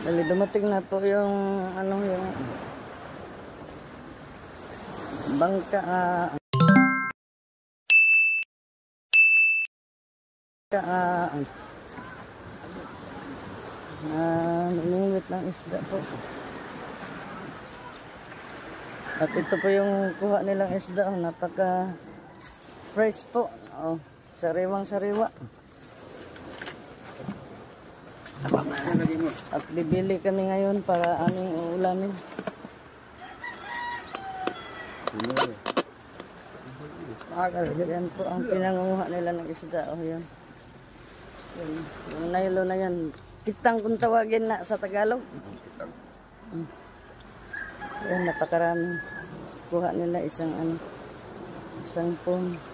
Dali dumating na po yung ano yung bangka namimingwit ng isda po. At ito po yung kuha nilang isda, napaka fresh po. Oh, sariwang sariwa. At bibili kami ngayon para aming uulamin. Yan po ang pinangunguha nila ng isda. Oh, yan. Yung nylon na yan. Kitang kung tawagin na sa Tagalog. Yan, napakarami. Kuha nila isang pong.